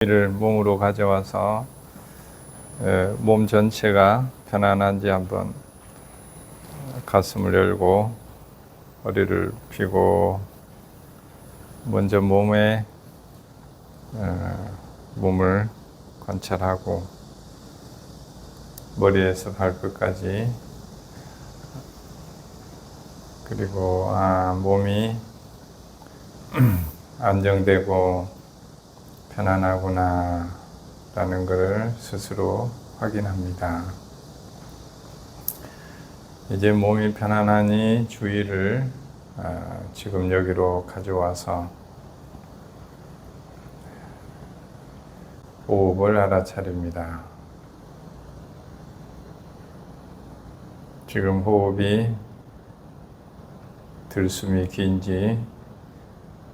이를 몸으로 가져와서 몸 전체가 편안한지 한번 가슴을 열고 허리를 펴고 먼저 몸을 관찰하고 머리에서 발끝까지, 그리고 몸이 안정되고 편안하구나 라는 것을 스스로 확인합니다. 이제 몸이 편안하니 주의를 지금 여기로 가져와서 호흡을 알아차립니다. 지금 호흡이 들숨이 긴지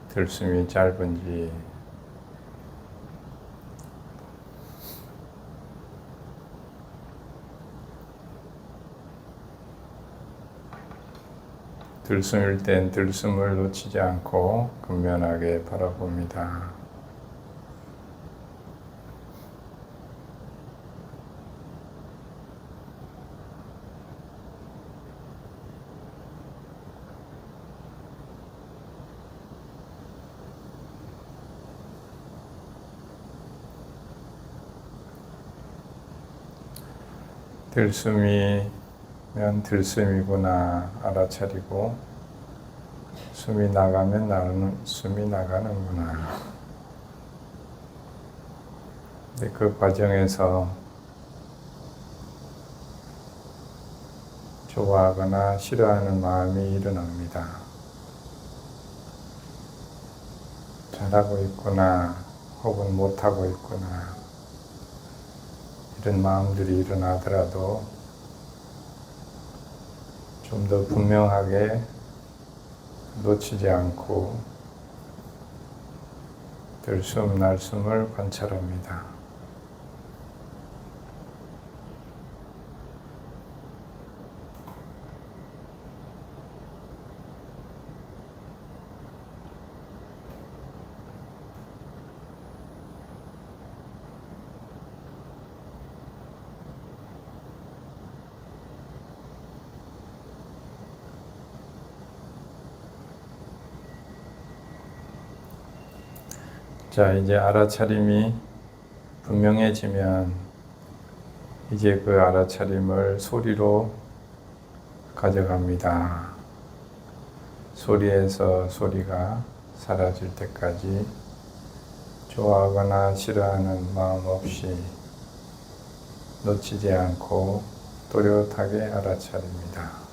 들숨이 짧은지, 들숨일 땐 들숨을 놓치지 않고 근면하게 바라봅니다. 들숨이면 들숨이구나 알아차리고, 숨이 나가면 숨이 나가는구나. 근데 그 과정에서 좋아하거나 싫어하는 마음이 일어납니다. 잘하고 있구나 혹은 못하고 있구나, 이런 마음들이 일어나더라도 좀 더 분명하게 놓치지 않고 들숨 날숨을 관찰합니다. 자, 이제 알아차림이 분명해지면 이제 그 알아차림을 소리로 가져갑니다. 소리에서 소리가 사라질 때까지 좋아하거나 싫어하는 마음 없이 놓치지 않고 또렷하게 알아차립니다.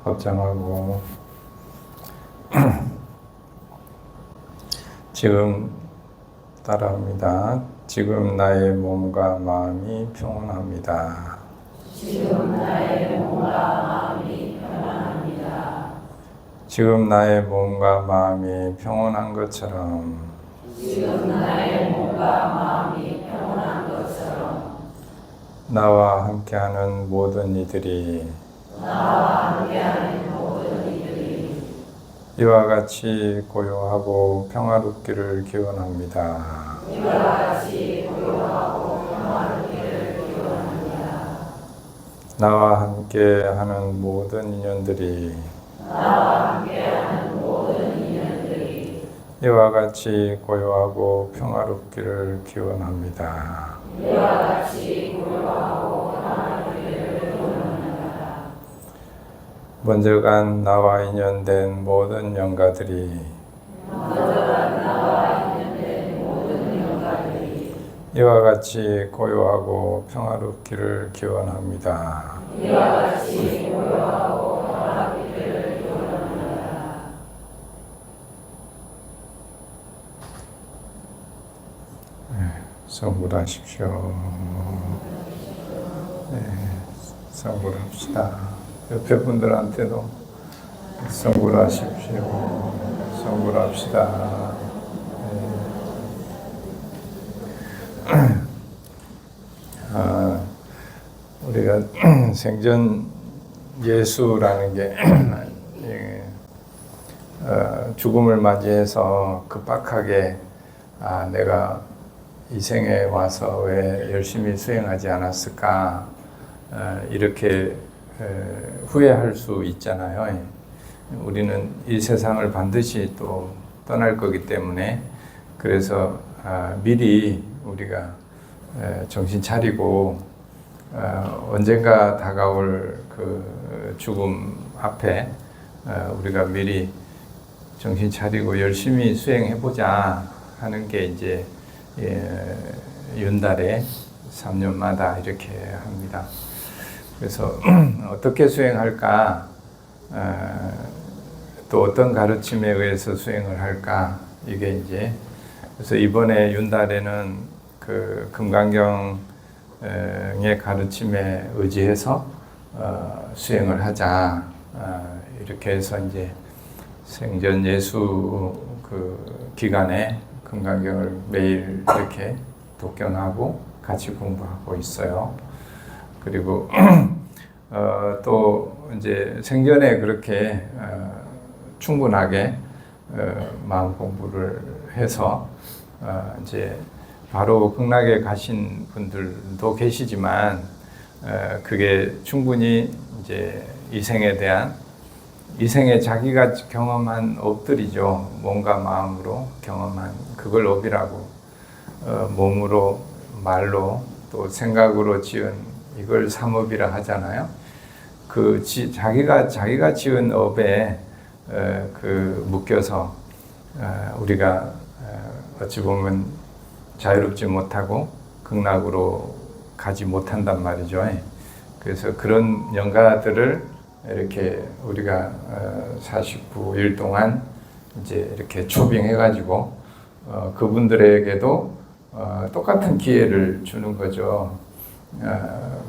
확장하고 지금 따라합니다. 지금 나의 몸과 마음이 평온합니다. 지금 나의 몸과 마음이 평안합니다. 지금 나의 몸과 마음이 평온한 것처럼, 지금 나의 몸과 마음이 평온한 것처럼 나와 함께하는 모든 이들이 이와 같이 고요하고 평화롭기를 기원합니다. 나와 함께 하는 모든 인연들이 이와 같이 고요하고 평화롭기를 기원합니다. 먼저 간 나와 인연된 모든 영가들이 이와 같이 고요하고 평화롭기를 기원합니다. 성불하십시오. 네, 성불합시다. 옆에 분들한테도 성불하십시오. 성불합시다. 우리가 생전 예수라는 게 죽음을 맞이해서 급박하게 내가 이 생에 와서 왜 열심히 수행하지 않았을까 이렇게 후회할 수 있잖아요. 우리는 이 세상을 반드시 또 떠날 거기 때문에 그래서 미리 우리가 정신 차리고 언젠가 다가올 그 죽음 앞에 우리가 미리 정신 차리고 열심히 수행해보자 하는 게 이제 윤달에 3년마다 이렇게 합니다. 그래서 어떻게 수행할까, 또 어떤 가르침에 의해서 수행을 할까, 이게 이제 그래서 이번에 윤달에는 그 금강경의 가르침에 의지해서 수행을 하자 이렇게 해서 이제 생전 예수 그 기간에 금강경을 매일 이렇게 독경하고 같이 공부하고 있어요. 그리고 또 이제 생전에 그렇게 충분하게 마음 공부를 해서 이제 바로 극락에 가신 분들도 계시지만 그게 충분히 이제 이생에 대한 이생에 자기가 경험한 업들이죠. 몸과 마음으로 경험한 그걸 업이라고 몸으로 말로 또 생각으로 지은 이걸 삼업이라 하잖아요. 그 자기가 지은 업에 그 묶여서 우리가 어찌 보면 자유롭지 못하고 극락으로 가지 못한단 말이죠. 그래서 그런 영가들을 이렇게 우리가 49일 동안 이제 이렇게 초빙해가지고 그분들에게도 똑같은 기회를 주는 거죠.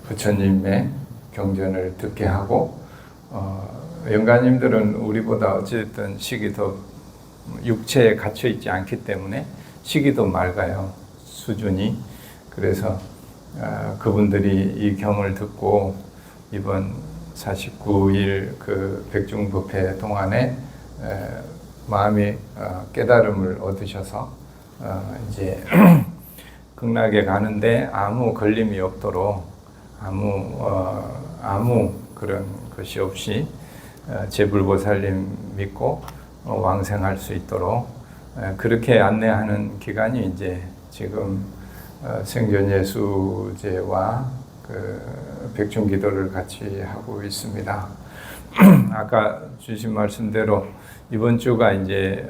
부처님의 경전을 듣게 하고 영가님들은 우리보다 어쨌든 식이 더 육체에 갇혀 있지 않기 때문에 식이 더 맑아요. 수준이. 그래서 그분들이 이 경을 듣고 이번 49일 그 백중법회 동안에 마음이 깨달음을 얻으셔서 이제 극락에 가는데 아무 걸림이 없도록 아무 그런 것이 없이 제불보살님 믿고 왕생할 수 있도록 그렇게 안내하는 기간이 이제 지금 생전예수제와 그 백중기도를 같이 하고 있습니다. 아까 주신 말씀대로 이번 주가 이제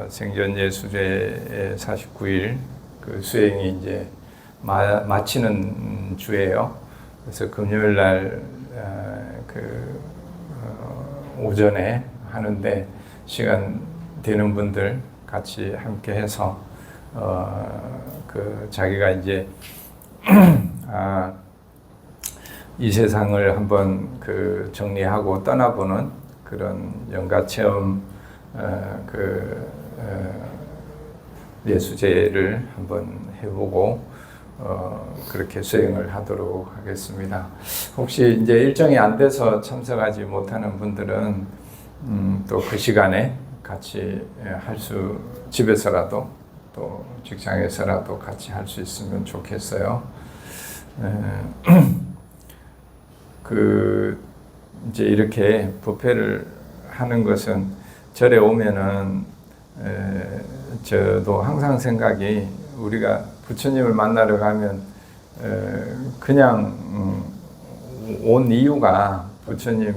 생전예수제의 49일 그 수행이 이제 마치는 주예요. 그래서 금요일 날 오전에 하는데 시간 되는 분들 같이 함께 해서 그 자기가 이제 이 세상을 한번 그 정리하고 떠나보는 그런 영가 체험 예수제를 한번 해보고 그렇게 수행을 하도록 하겠습니다. 혹시 이제 일정이 안 돼서 참석하지 못하는 분들은 또 그 시간에 같이 집에서라도 또 직장에서라도 같이 할 수 있으면 좋겠어요. 그 이제 이렇게 부패를 하는 것은 절에 오면은 저도 항상 생각이 우리가 부처님을 만나러 가면 그냥 온 이유가 부처님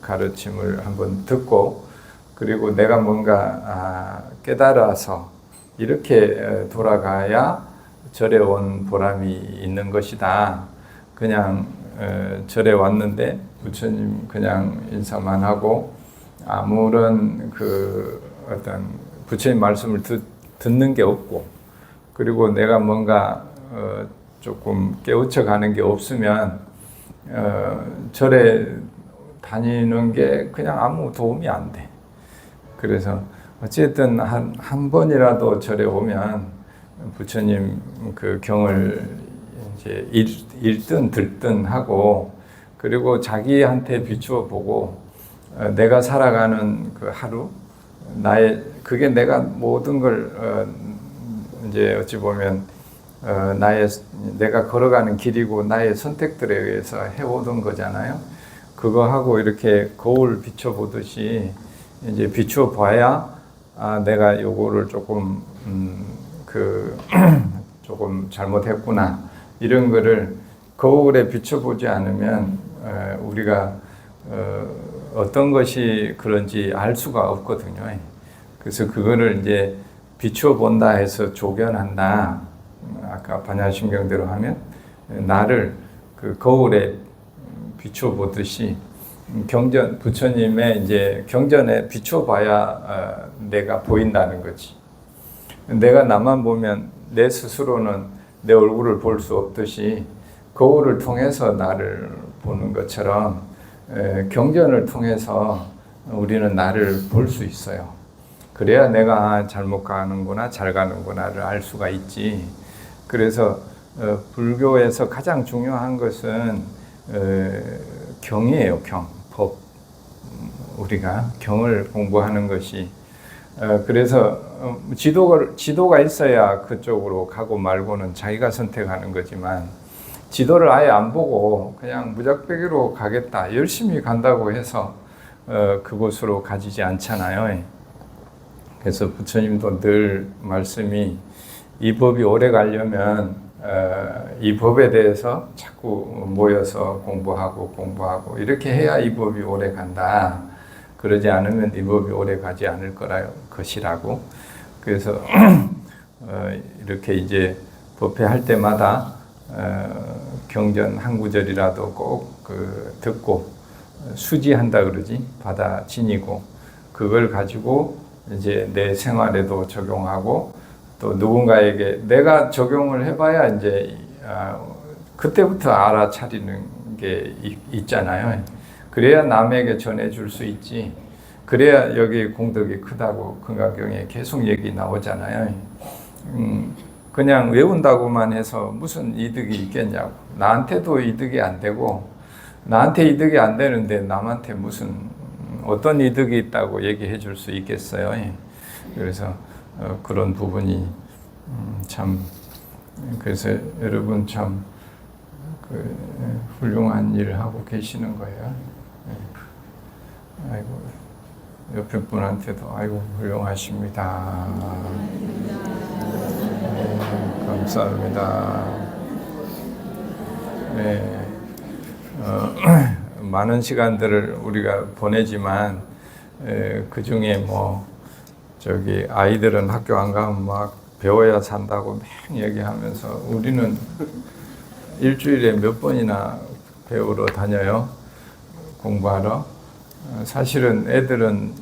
가르침을 한번 듣고 그리고 내가 뭔가 깨달아서 이렇게 돌아가야 절에 온 보람이 있는 것이다. 그냥 절에 왔는데 부처님 그냥 인사만 하고 아무런 그 어떤 부처님 말씀을 듣는 게 없고 그리고 내가 뭔가 조금 깨우쳐 가는 게 없으면 절에 다니는 게 그냥 아무 도움이 안 돼. 그래서 어쨌든 한 번이라도 절에 오면 부처님 그 경을 이제 읽든 듣든 하고 그리고 자기한테 비추어 보고 내가 살아가는 그 하루 그게 내가 모든 걸 이제 어찌 보면 내가 걸어가는 길이고 나의 선택들에 의해서 해오던 거잖아요. 그거 하고 이렇게 거울 비춰보듯이 이제 비춰봐야 내가 요거를 조금 조금 잘못했구나 이런 거를 거울에 비춰보지 않으면 우리가 어떤 것이 그런지 알 수가 없거든요. 그래서 그거를 이제 비춰본다 해서 조견한다. 아까 반야심경대로 하면 나를 그 거울에 비춰보듯이 부처님의 이제 경전에 비춰봐야 내가 보인다는 거지. 내가 나만 보면 내 스스로는 내 얼굴을 볼 수 없듯이 거울을 통해서 나를 보는 것처럼 경전을 통해서 우리는 나를 볼 수 있어요. 그래야 내가 잘못 가는구나, 잘 가는구나를 알 수가 있지. 그래서 불교에서 가장 중요한 것은 경이에요, 경, 법. 우리가 경을 공부하는 것이 그래서 지도가 있어야 그쪽으로 가고 말고는 자기가 선택하는 거지만 지도를 아예 안 보고 그냥 무작배기로 가겠다, 열심히 간다고 해서 그곳으로 가지지 않잖아요. 그래서 부처님도 늘 말씀이 이 법이 오래 가려면 이 법에 대해서 자꾸 모여서 공부하고 이렇게 해야 이 법이 오래 간다. 그러지 않으면 이 법이 오래 가지 않을 것이라고. 그래서 이렇게 이제 법회할 때마다 경전 한 구절이라도 꼭 듣고 수지한다 그러지, 받아 지니고 그걸 가지고 이제 내 생활에도 적용하고 또 누군가에게 내가 적용을 해봐야 이제 그때부터 알아차리는 게 있잖아요. 그래야 남에게 전해줄 수 있지. 그래야 여기 공덕이 크다고 금강경에 계속 얘기 나오잖아요. 그냥 외운다고만 해서 무슨 이득이 있겠냐고. 나한테도 이득이 안 되고 나한테 이득이 안 되는데 남한테 무슨 어떤 이득이 있다고 얘기해 줄 수 있겠어요. 그래서 그런 부분이 참 그래서 여러분 참 훌륭한 일을 하고 계시는 거예요. 아이고 옆에 분한테도 아이고 훌륭하십니다. 감사합니다. 네, 많은 시간들을 우리가 보내지만 그 중에 뭐 저기 아이들은 학교 안 가면 막 배워야 산다고 맨 얘기하면서 우리는 일주일에 몇 번이나 배우러 다녀요. 공부하러. 사실은 애들은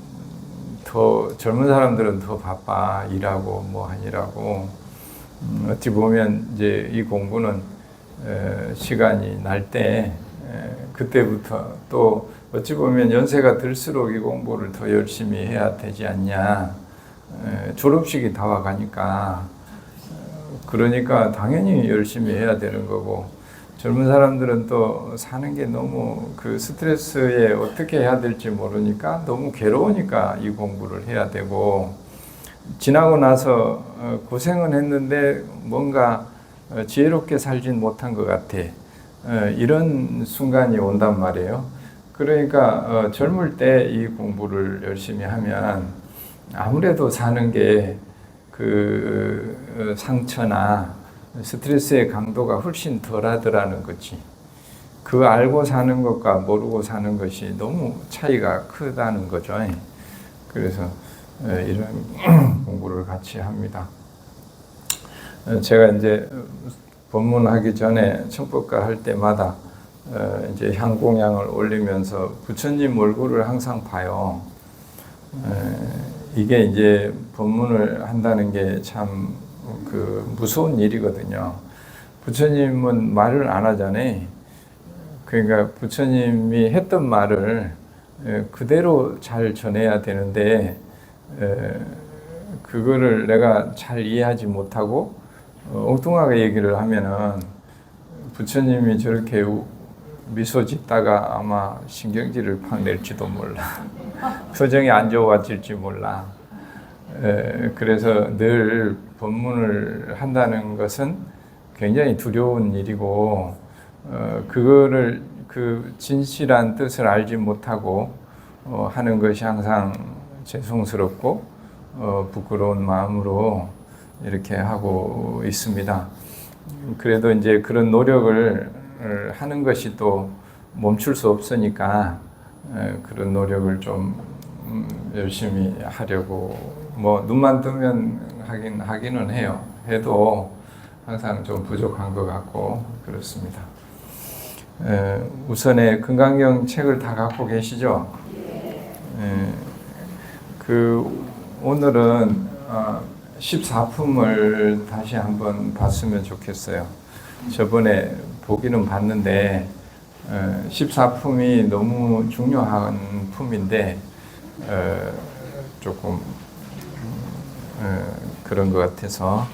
더 젊은 사람들은 더 바빠. 일하고 뭐 하느라고. 어찌 보면 이제 이 공부는 시간이 날 때 그때부터 또 어찌 보면 연세가 들수록 이 공부를 더 열심히 해야 되지 않냐. 졸업식이 다가가니까 그러니까 당연히 열심히 해야 되는 거고 젊은 사람들은 또 사는 게 너무 그 스트레스에 어떻게 해야 될지 모르니까 너무 괴로우니까 이 공부를 해야 되고 지나고 나서 고생은 했는데 뭔가 지혜롭게 살진 못한 것 같아. 이런 순간이 온단 말이에요. 그러니까 젊을 때 이 공부를 열심히 하면 아무래도 사는 게 그 상처나 스트레스의 강도가 훨씬 덜하더라는 거지. 그 알고 사는 것과 모르고 사는 것이 너무 차이가 크다는 거죠. 그래서 이런 공부를 같이 합니다. 제가 이제 법문하기 전에 청법가 할 때마다 이제 향공양을 올리면서 부처님 얼굴을 항상 봐요. 이게 이제 법문을 한다는 게 참 그 무서운 일이거든요. 부처님은 말을 안 하잖아요. 그러니까 부처님이 했던 말을 그대로 잘 전해야 되는데 그거를 내가 잘 이해하지 못하고 엉뚱하게 얘기를 하면은 부처님이 저렇게 미소 짓다가 아마 신경질을 팍 낼지도 몰라. 표정이 안 좋아질지 몰라. 그래서 늘 법문을 한다는 것은 굉장히 두려운 일이고 그거를 그 진실한 뜻을 알지 못하고 하는 것이 항상 죄송스럽고 부끄러운 마음으로 이렇게 하고 있습니다. 그래도 이제 그런 노력을 하는 것이 또 멈출 수 없으니까 그런 노력을 좀 열심히 하려고 뭐 눈만 뜨면 하기는 해요. 해도 항상 좀 부족한 것 같고 그렇습니다. 우선에 금강경 책을 다 갖고 계시죠? 오늘은 14품을 다시 한번 봤으면 좋겠어요. 저번에 보기는 봤는데 14품이 너무 중요한 품인데 조금 그런 것 같아서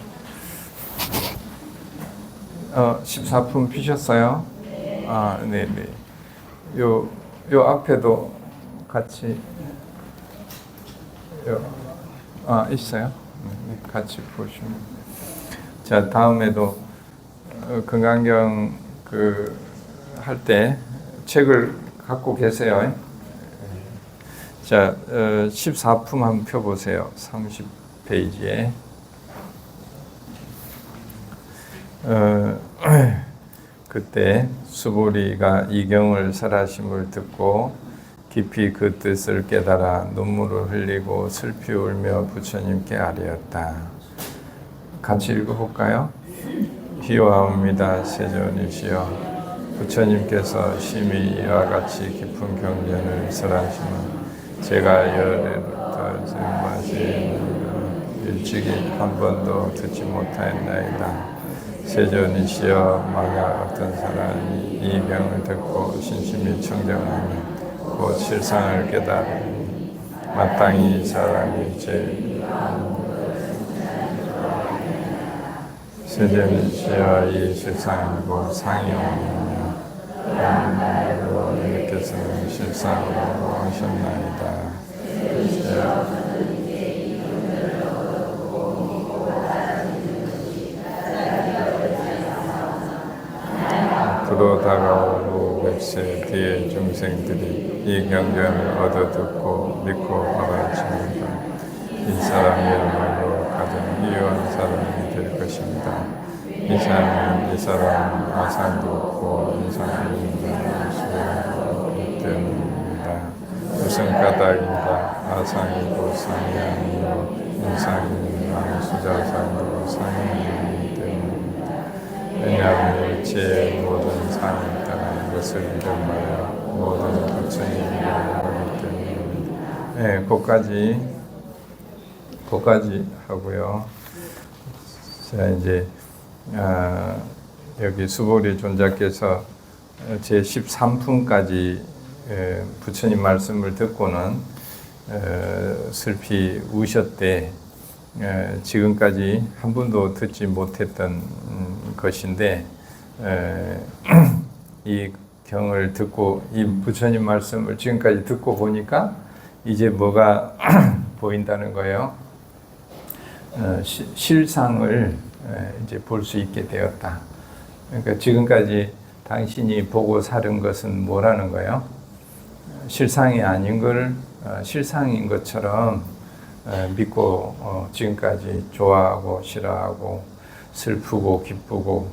14품 피셨어요? 아, 네네. 요 앞에도 같이 있어요? 같이 보시면. 자, 다음에도 금강경 할 때 책을 갖고 계세요. 자, 14품 한번 펴보세요. 30페이지에. 그때 수보리가 이경을 설하심을 듣고 깊이 그 뜻을 깨달아 눈물을 흘리고 슬피 울며 부처님께 아뢰었다. 같이 읽어볼까요? 희화옵니다. 세존이시여. 부처님께서 심히 이와 같이 깊은 경전을 설하시면 제가 열애부터 증마시는 일찍이 한 번도 듣지 못하였나이다. 세존이시여, 만약 어떤 사람이 이 경을 듣고 신심히 청정하면 곧 실상을 깨달으니 마땅히 이 사람이 제일 세존이시여, 이 실상이고 상이 오느냐 하나님으로 이렇게서는 실상으로 오셨나이다. 앞으로 다가올 500세 뒤에 중생들이 이 경전을 얻어듣고 믿고 받아줍니다. 이 사람이야말로 가장 귀한 사람이 될 것입니다. 이 사람은 아상도 없고 인상이 있는 수행이 때문입니다. 무슨 까닭인가 아상이고 상이 아니요 인상이 수자상도 상이 아니기 때문입니다. 왜냐하면 일체의 모든 상이 따라 이것을 이름하여 모든 부처님이 하기 때문입니다. 네, 그까지 하고요. 자, 이제 여기 수보리 존자께서 제 13품까지 부처님 말씀을 듣고는 슬피 우셨대. 지금까지 한 번도 듣지 못했던 것인데 이 경을 듣고 이 부처님 말씀을 지금까지 듣고 보니까 이제 뭐가 보인다는 거예요. 실상을 이제 볼 수 있게 되었다. 그러니까 지금까지 당신이 보고 사는 것은 뭐라는 거예요? 실상이 아닌 걸 실상인 것처럼 믿고 지금까지 좋아하고 싫어하고 슬프고 기쁘고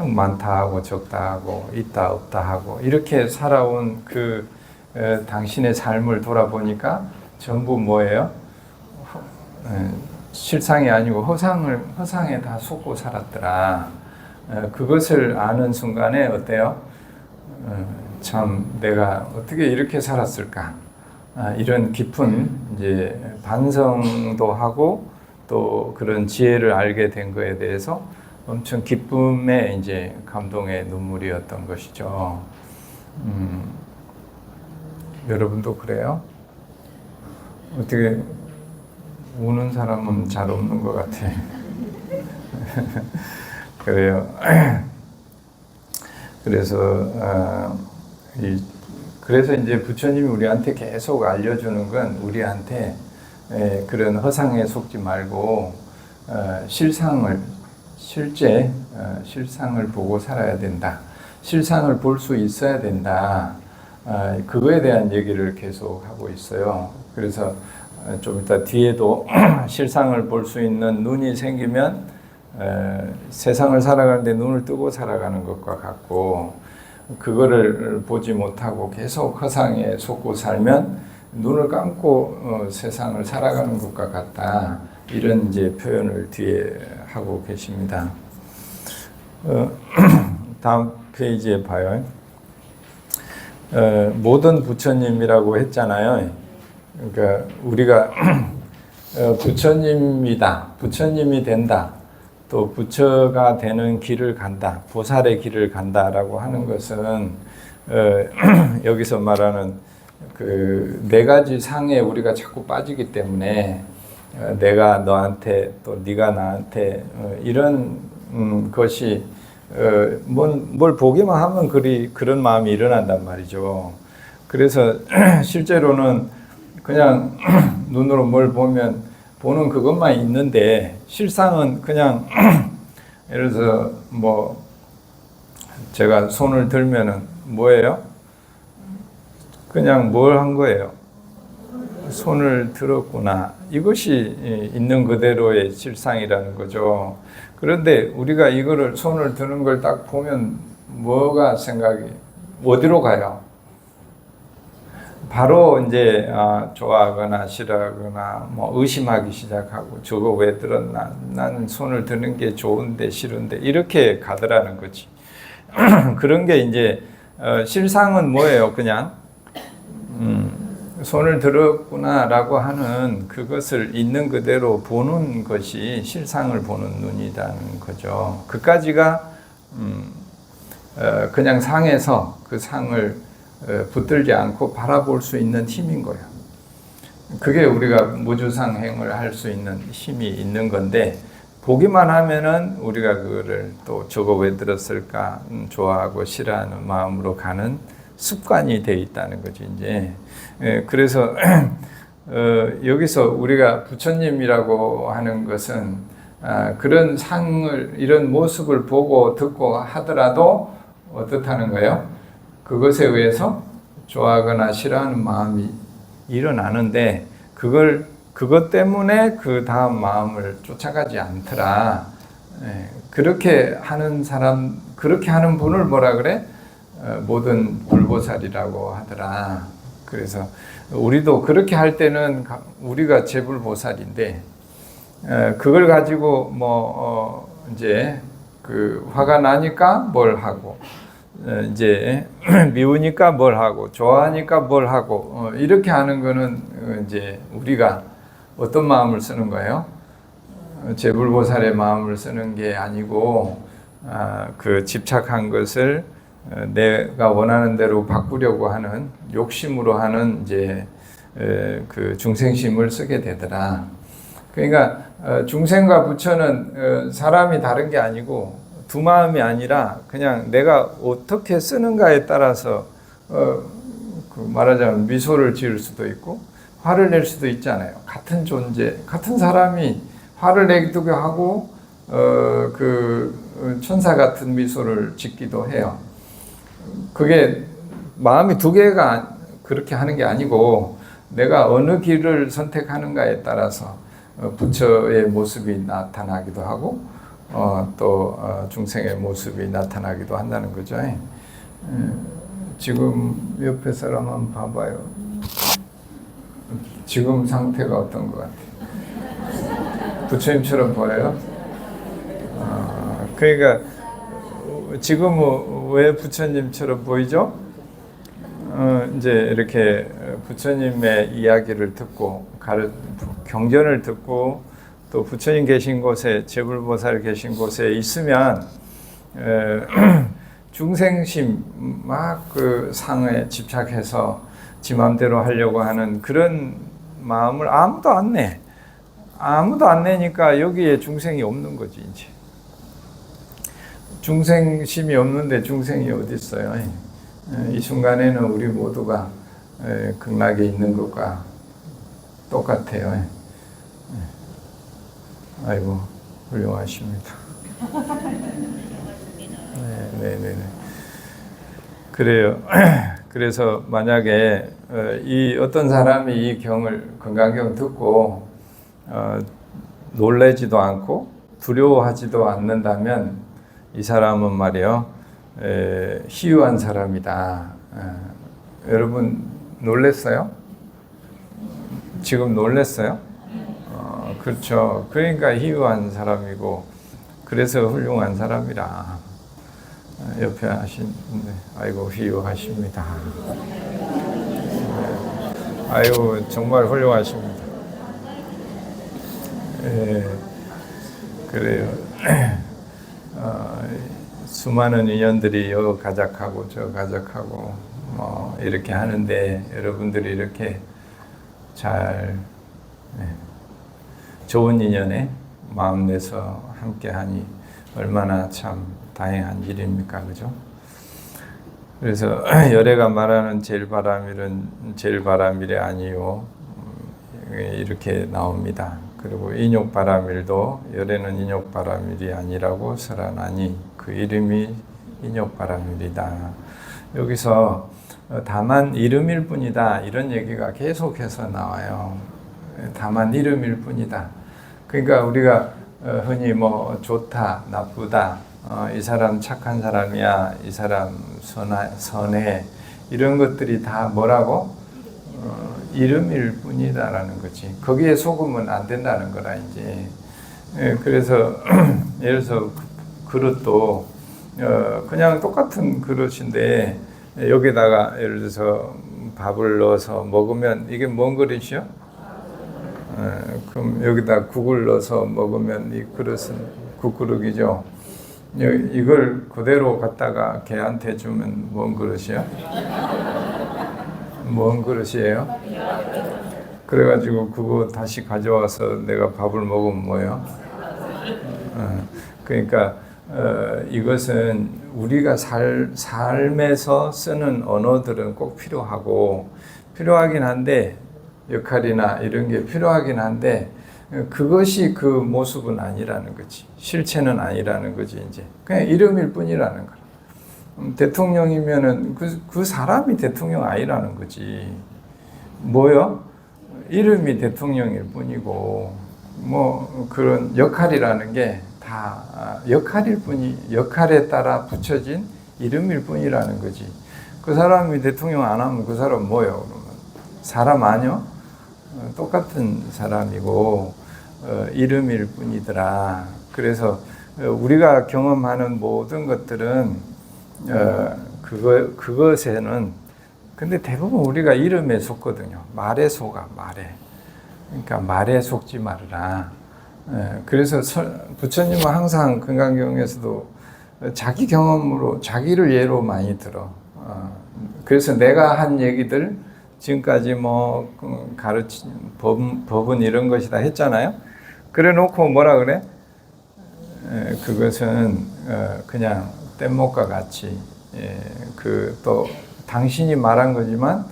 막 많다 하고 적다 하고 있다 없다 하고 이렇게 살아온 그 당신의 삶을 돌아보니까 전부 뭐예요? 실상이 아니고 허상에 다 속고 살았더라. 그것을 아는 순간에 어때요? 참 내가 어떻게 이렇게 살았을까? 이런 깊은 이제 반성도 하고 또 그런 지혜를 알게 된 거에 대해서 엄청 기쁨의 이제 감동의 눈물이었던 것이죠. 여러분도 그래요? 어떻게 우는 사람은 잘 없는 것 같아. 그래요. 그래서 이제 부처님이 우리한테 계속 알려주는 건 우리한테 그런 허상에 속지 말고 실제 실상을 보고 살아야 된다. 실상을 볼 수 있어야 된다. 그거에 대한 얘기를 계속 하고 있어요. 그래서 좀 이따 뒤에도 실상을 볼 수 있는 눈이 생기면 세상을 살아가는데 눈을 뜨고 살아가는 것과 같고, 그거를 보지 못하고 계속 허상에 속고 살면 눈을 감고 세상을 살아가는 것과 같다. 이런 이제 표현을 뒤에 하고 계십니다. 다음 페이지에 봐요. 모든 부처님이라고 했잖아요. 그러니까 우리가 부처님이다, 부처님이 된다, 또 부처가 되는 길을 간다, 보살의 길을 간다라고 하는 것은 여기서 말하는 그 네 가지 상에 우리가 자꾸 빠지기 때문에 내가 너한테 또 네가 나한테 이런 것이 뭘 보기만 하면 그런 마음이 일어난단 말이죠. 그래서 실제로는 그냥 눈으로 뭘 보면 보는 그것만 있는데 실상은 그냥 예를 들어서 뭐 제가 손을 들면은 뭐예요? 그냥 뭘 한 거예요? 손을 들었구나. 이것이 있는 그대로의 실상이라는 거죠. 그런데 우리가 이거를 손을 드는 걸 딱 보면 뭐가 생각이 어디로 가요? 바로 이제 좋아하거나 싫어하거나 뭐 의심하기 시작하고 저거 왜 들었나? 나는 손을 드는 게 좋은데 싫은데 이렇게 가더라는 거지. 그런 게 이제 실상은 뭐예요? 그냥 손을 들었구나라고 하는 그것을 있는 그대로 보는 것이 실상을 보는 눈이라는 거죠. 그까지가 그냥 상에서 그 상을 붙들지 않고 바라볼 수 있는 힘인 거예요. 그게 우리가 무주상행을 할 수 있는 힘이 있는 건데, 보기만 하면은 우리가 그거를 또 저거 왜 들었을까 좋아하고 싫어하는 마음으로 가는 습관이 돼 있다는 거죠. 이제 그래서 여기서 우리가 부처님이라고 하는 것은 그런 상을 이런 모습을 보고 듣고 하더라도 어떻다는 거예요? 그것에 의해서 좋아하거나 싫어하는 마음이 일어나는데 그것 때문에 그 다음 마음을 쫓아가지 않더라. 그렇게 하는 사람, 그렇게 하는 분을 뭐라 그래? 모든 불보살이라고 하더라. 그래서 우리도 그렇게 할 때는 우리가 제불보살인데, 그걸 가지고 이제 그 화가 나니까 뭘 하고, 이제 미우니까 뭘 하고, 좋아하니까 뭘 하고, 이렇게 하는 거는 이제 우리가 어떤 마음을 쓰는 거예요? 제불보살의 마음을 쓰는 게 아니고, 그 집착한 것을 내가 원하는 대로 바꾸려고 하는 욕심으로 하는 이제 그 중생심을 쓰게 되더라. 그러니까 중생과 부처는 사람이 다른 게 아니고 두 마음이 아니라 그냥 내가 어떻게 쓰는가에 따라서 그 말하자면 미소를 지을 수도 있고 화를 낼 수도 있잖아요. 같은 존재, 같은 사람이 화를 내기도 하고 천사 같은 미소를 짓기도 해요. 그게 마음이 두 개가 그렇게 하는 게 아니고 내가 어느 길을 선택하는가에 따라서 부처의 모습이 나타나기도 하고 또 중생의 모습이 나타나기도 한다는 거죠. 지금 옆에 사람 한번 봐봐요. 지금 상태가 어떤 것 같아요? 부처님처럼 보여요? 그러니까 지금은 왜 부처님처럼 보이죠? 이제 이렇게 부처님의 이야기를 듣고 경전을 듣고 또 부처님 계신 곳에 제불보살 계신 곳에 있으면 중생심 막 그 상에 집착해서 지 마음대로 하려고 하는 그런 마음을 아무도 안 내. 아무도 안 내니까 여기에 중생이 없는 거지 이제. 중생심이 없는데 중생이 어디 있어요? 이 순간에는 우리 모두가 극락에 있는 것과 똑같아요. 아이고 훌륭하십니다. 네. 그래요. 그래서 만약에 이 어떤 사람이 이 경을 건강경 듣고 놀라지도 않고 두려워하지도 않는다면 이 사람은 말이요 희유한 사람이다. 여러분 놀랬어요? 지금 놀랬어요? 그렇죠. 그러니까 희유한 사람이고 그래서 훌륭한 사람이라. 옆에 하신 아이고 희유하십니다. 아이고 정말 훌륭하십니다. 그래요. 수많은 인연들이 여 가작하고 저 가작하고 뭐 이렇게 하는데 여러분들이 이렇게 잘 좋은 인연에 마음 내서 함께하니 얼마나 참 다행한 일입니까, 그죠? 그래서 열애가 말하는 제일 바람일이 아니요 이렇게 나옵니다. 그리고 인욕바람일도 열애는 인욕바람일이 아니라고 설하나니 그 이름이 인욕바람일이다. 여기서 다만 이름일 뿐이다 이런 얘기가 계속해서 나와요. 다만 이름일 뿐이다. 그러니까 우리가 흔히 뭐 좋다, 나쁘다, 이 사람 착한 사람이야, 이 사람 선해 이런 것들이 다 뭐라고? 이름일 뿐이다라는 거지. 거기에 속으면 안 된다는 거라 이제. 그래서 예를 들어서 그릇도 그냥 똑같은 그릇인데 여기다가 예를 들어서 밥을 넣어서 먹으면 이게 뭔 그릇이요? 그럼 여기다 국을 넣어서 먹으면 이 그릇은 국그릇이죠. 이걸 그대로 갖다가 개한테 주면 뭔 그릇이야? 뭔 그릇이에요? 그래가지고 그거 다시 가져와서 내가 밥을 먹으면 뭐예요? 그러니까 이것은 우리가 삶에서 쓰는 언어들은 꼭 필요하긴 한데 역할이나 이런 게 필요하긴 한데 그것이 그 모습은 아니라는 거지. 실체는 아니라는 거지 이제. 그냥 이름일 뿐이라는 거야. 대통령이면은 그 사람이 대통령 아니라는 거지. 뭐요? 이름이 대통령일 뿐이고 뭐 그런 역할이라는 게 다 역할에 따라 붙여진 이름일 뿐이라는 거지. 그 사람이 대통령 안 하면 그 사람 뭐요? 그러면 사람 아니요? 똑같은 사람이고 이름일 뿐이더라. 그래서 우리가 경험하는 모든 것들은 그것에는 근데 대부분 우리가 이름에 속거든요. 말에 속아 말에. 그러니까 말에 속지 말으라. 그래서 부처님은 항상 금강경에서도 자기 경험으로 자기를 예로 많이 들어. 그래서 내가 한 얘기들 지금까지 뭐 가르친 법은 이런 것이다 했잖아요. 그래 놓고 뭐라 그래? 그것은 그냥 뗏목과 같이 그 또 당신이 말한 거지만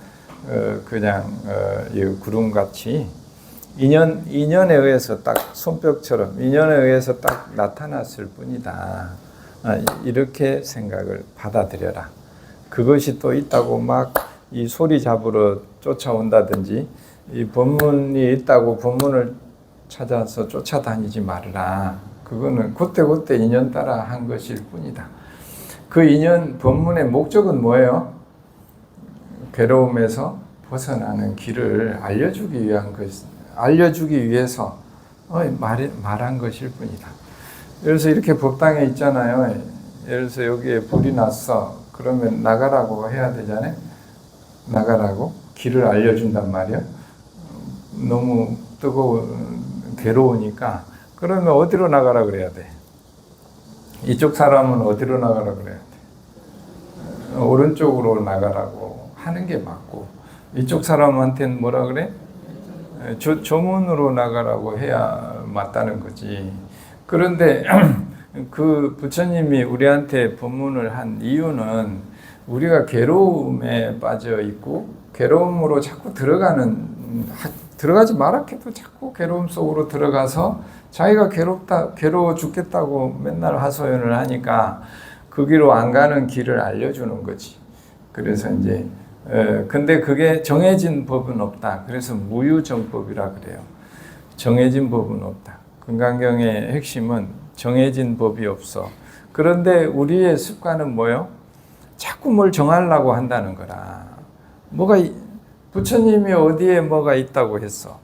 그냥 구름같이 인연에 의해서 딱 손뼉처럼 인연에 의해서 딱 나타났을 뿐이다. 이렇게 생각을 받아들여라. 그것이 또 있다고 막 이 소리 잡으러 쫓아온다든지 이 법문이 있다고 법문을 찾아서 쫓아다니지 말아라. 그거는 그때그때 인연 따라 한 것일 뿐이다. 그 인연 법문의 목적은 뭐예요? 괴로움에서 벗어나는 길을 알려주기 위한 것, 알려주기 위해서 말한 것일 뿐이다. 그래서 이렇게 법당에 있잖아요. 예를 들어서 여기에 불이 났어. 그러면 나가라고 해야 되잖아요. 나가라고 길을 알려준단 말이에요. 너무 괴로우니까 그러면 어디로 나가라 그래야 돼? 이쪽 사람은 어디로 나가라 그래야 돼? 오른쪽으로 나가라고 하는 게 맞고, 이쪽 사람한테는 뭐라 그래? 조문으로 나가라고 해야 맞다는 거지. 그런데 그 부처님이 우리한테 법문을 한 이유는 우리가 괴로움에 빠져 있고 괴로움으로 자꾸 들어가지 마라 해도 자꾸 괴로움 속으로 들어가서 자기가 괴로워 죽겠다고 맨날 하소연을 하니까 그 길로 안 가는 길을 알려주는 거지. 그래서 이제 근데 그게 정해진 법은 없다. 그래서 무유정법이라 그래요. 정해진 법은 없다. 금강경의 핵심은 정해진 법이 없어. 그런데 우리의 습관은 뭐예요? 자꾸 뭘 정하려고 한다는 거라. 부처님이 어디에 뭐가 있다고 했어?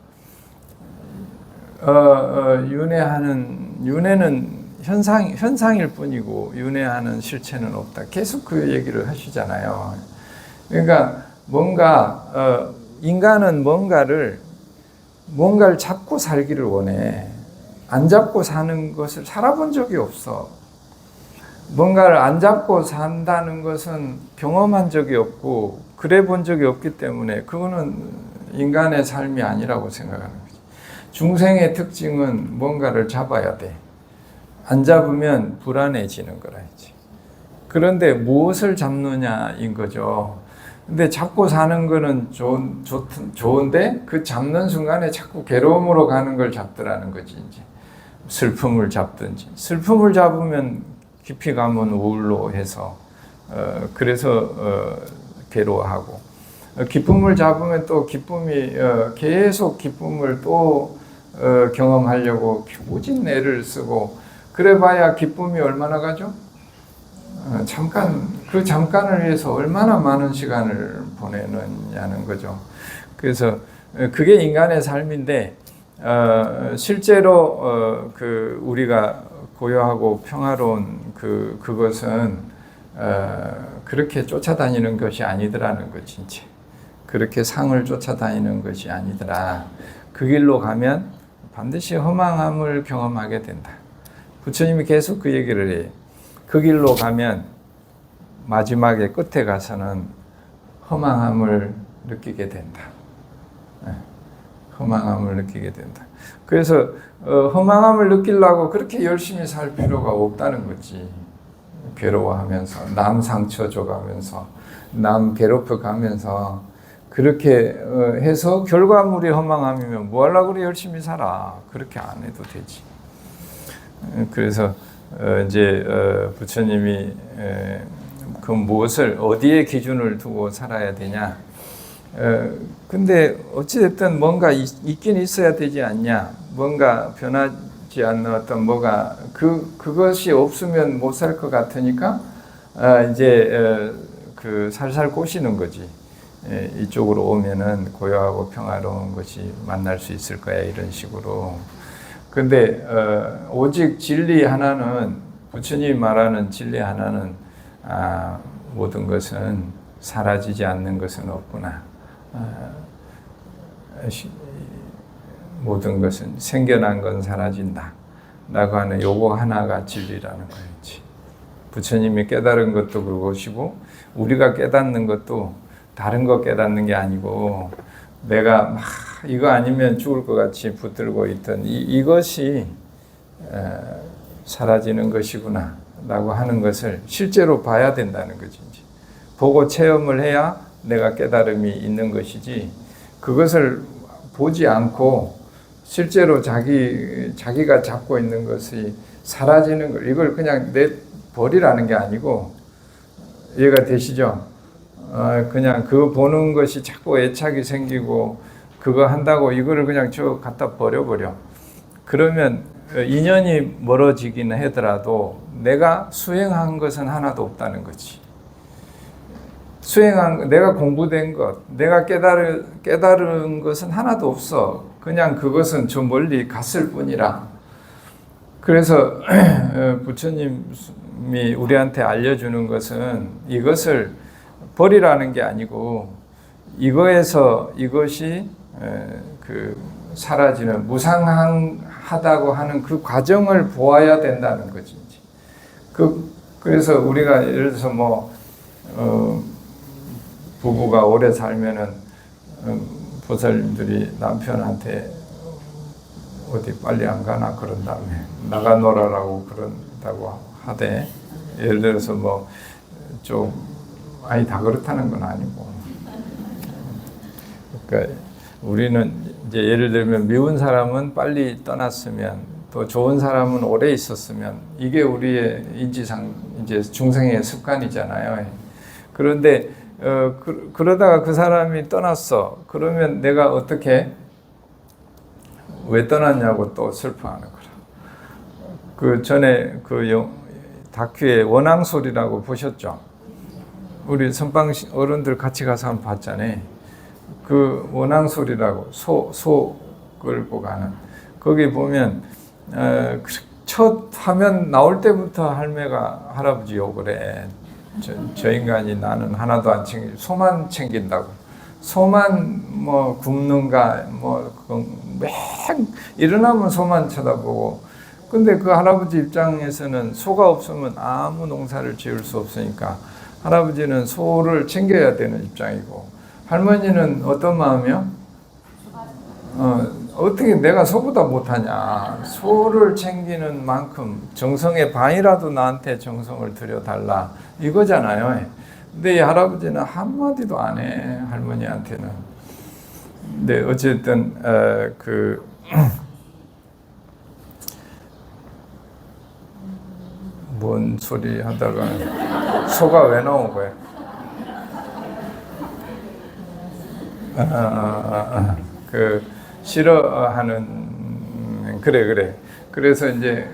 윤회는 현상일 뿐이고 윤회하는 실체는 없다. 계속 그 얘기를 하시잖아요. 그러니까 인간은 뭔가를 잡고 살기를 원해. 안 잡고 사는 것을 살아본 적이 없어. 뭔가를 안 잡고 산다는 것은 경험한 적이 없고 그래 본 적이 없기 때문에 그거는 인간의 삶이 아니라고 생각하는 거지. 중생의 특징은 뭔가를 잡아야 돼. 안 잡으면 불안해지는 거라지. 그런데 무엇을 잡느냐인 거죠. 근데 잡고 사는 거는 좋은데 그 잡는 순간에 자꾸 괴로움으로 가는 걸 잡더라는 거지. 이제 슬픔을 잡든지. 슬픔을 잡으면 깊이 가면 우울로 해서 그래서 괴로워하고, 기쁨을 잡으면 또 계속 기쁨을 또 경험하려고 오진 애를 쓰고, 그래봐야 기쁨이 얼마나 가죠? 잠깐을 위해서 얼마나 많은 시간을 보내느냐는 거죠. 그래서 그게 인간의 삶인데 실제로 우리가 고요하고 평화로운 그것은 그렇게 쫓아다니는 것이 아니더라는 거지. 이제 그렇게 상을 쫓아다니는 것이 아니더라. 그 길로 가면 반드시 허망함을 경험하게 된다. 부처님이 계속 그 얘기를 해요. 그 길로 가면 마지막에 끝에 가서는 허망함을 느끼게 된다. 허망함을 느끼게 된다. 그래서 허망함을 느끼려고 그렇게 열심히 살 필요가 없다는 거지. 괴로워하면서 남 상처 줘가면서 남 괴롭혀가면서 그렇게 해서 결과물이 허망함이면 뭐 하려고 그래 열심히 살아. 그렇게 안 해도 되지. 그래서 이제 부처님이 그 무엇을 어디에 기준을 두고 살아야 되냐. 근데 어찌됐든 뭔가 있긴 있어야 되지 않냐. 뭔가 변하지 않는 어떤 뭐가 그것이 없으면 못 살 것 같으니까 이제 살살 꼬시는 거지. 이쪽으로 오면은 고요하고 평화로운 것이 만날 수 있을 거야 이런 식으로. 근데 오직 진리 하나는, 부처님이 말하는 진리 하나는 모든 것은 사라지지 않는 것은 없구나. 모든 것은 생겨난 건 사라진다 라고 하는 요거 하나가 진리라는 거였지. 부처님이 깨달은 것도 그것이고 우리가 깨닫는 것도 다른 거 깨닫는 게 아니고 내가 이거 아니면 죽을 것 같이 붙들고 있던 이것이 사라지는 것이구나 라고 하는 것을 실제로 봐야 된다는 거지. 보고 체험을 해야 내가 깨달음이 있는 것이지, 그것을 보지 않고 실제로 자기가 잡고 있는 것이 사라지는 걸, 이걸 그냥 벌이라는 게 아니고, 이해가 되시죠? 그냥 그거 보는 것이 자꾸 애착이 생기고 그거 한다고 이거를 그냥 쭉 갖다 버려버려. 그러면 인연이 멀어지긴 하더라도 내가 수행한 것은 하나도 없다는 거지. 내가 공부된 것, 내가 깨달은 것은 하나도 없어. 그냥 그것은 저 멀리 갔을 뿐이라. 그래서 부처님이 우리한테 알려주는 것은 이것을 버리라는 게 아니고 이것이 그 사라지는 무상하다고 하는 그 과정을 보아야 된다는 거지. 그래서 우리가 예를 들어서 부부가 오래 살면은 보살님들이 남편한테 어디 빨리 안 가나 그런 다음에 나가 놀아라고 그런다고 하되, 예를 들어서 다 그렇다는 건 아니고, 그러니까 우리는 이제 예를 들면 미운 사람은 빨리 떠났으면, 또 좋은 사람은 오래 있었으면, 이게 우리의 인지상 이제 중생의 습관이잖아요. 그런데 그러다가 그 사람이 떠났어. 그러면 내가 어떻게 왜 떠났냐고 또 슬퍼하는 거라. 그 전에 다큐에 원앙소리라고 보셨죠? 우리 선방 어른들 같이 가서 한번 봤잖아요. 그 원앙소리라고 소 끌고 가는, 거기 보면 첫 화면 나올 때부터 할아버지 욕을 해. 저 인간이 나는 하나도 안 챙기고 소만 챙긴다고. 소만 굶는가 매 일어나면 소만 쳐다보고. 근데 그 할아버지 입장에서는 소가 없으면 아무 농사를 지을 수 없으니까 할아버지는 소를 챙겨야 되는 입장이고, 할머니는 어떤 마음이요? 어떻게 내가 소보다 못하냐. 소를 챙기는 만큼 정성의 반이라도 나한테 정성을 들여달라, 이거잖아요. 근데 이 할아버지는 한마디도 안 해, 할머니한테는. 근데 어쨌든 뭔 소리 하다가 소가 왜 나온 거야? 싫어하는, 그래. 그래서 이제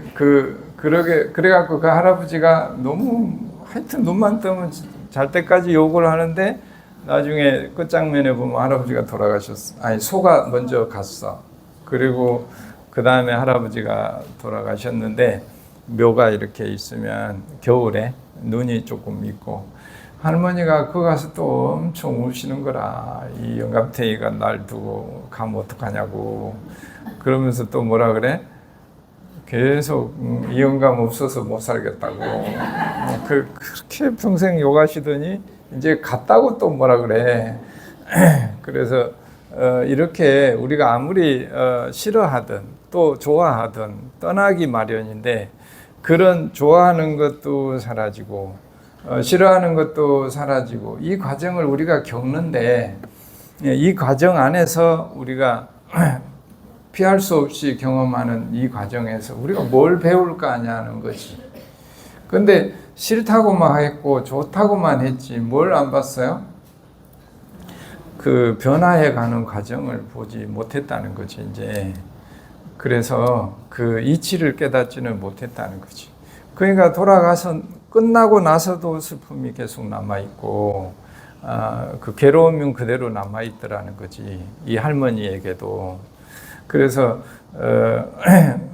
그래갖고 그 할아버지가 너무 하여튼 눈만 뜨면 잘 때까지 욕을 하는데, 나중에 끝장면에 보면 할아버지가 돌아가셨어. 아니, 소가 먼저 갔어. 그리고 그 다음에 할아버지가 돌아가셨는데, 묘가 이렇게 있으면 겨울에 눈이 조금 있고, 할머니가 거기 가서 또 엄청 우시는 거라. 이 영감탱이가 날 두고 가면 어떡하냐고. 그러면서 또 뭐라 그래? 계속 이 영감 없어서 못 살겠다고. 그렇게 평생 욕하시더니 이제 갔다고 또 뭐라 그래. 그래서 이렇게 우리가 아무리 싫어하든 또 좋아하든 떠나기 마련인데, 그런 좋아하는 것도 사라지고 싫어하는 것도 사라지고, 이 과정을 우리가 겪는데, 이 과정 안에서 우리가 피할 수 없이 경험하는 이 과정에서 우리가 뭘 배울까 하냐는 거지. 근데 싫다고만 했고 좋다고만 했지 뭘 안 봤어요? 그 변화해가는 과정을 보지 못했다는 거지, 이제. 그래서 그 이치를 깨닫지는 못했다는 거지. 그러니까 돌아가서 끝나고 나서도 슬픔이 계속 남아있고, 그 괴로움은 그대로 남아있더라는 거지, 이 할머니에게도. 그래서